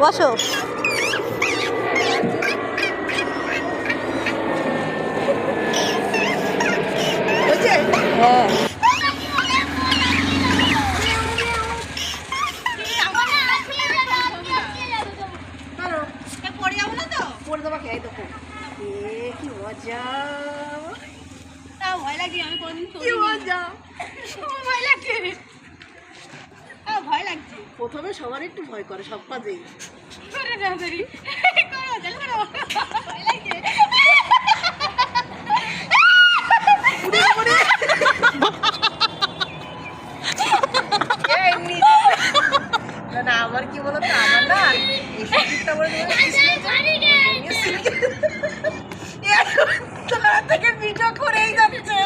বসো। হ্যাঁ কি মজা, ভয় লাগে, আমি কোনদিন কি মজা। ভয় লাগছে, ভয় লাগছে। প্রথমে সবার একটু ভয় করে সব কাজেই। না আমার কি বলতো, আমার না এই সুযোগটা থেকে ভিডিও করেই যাচ্ছে।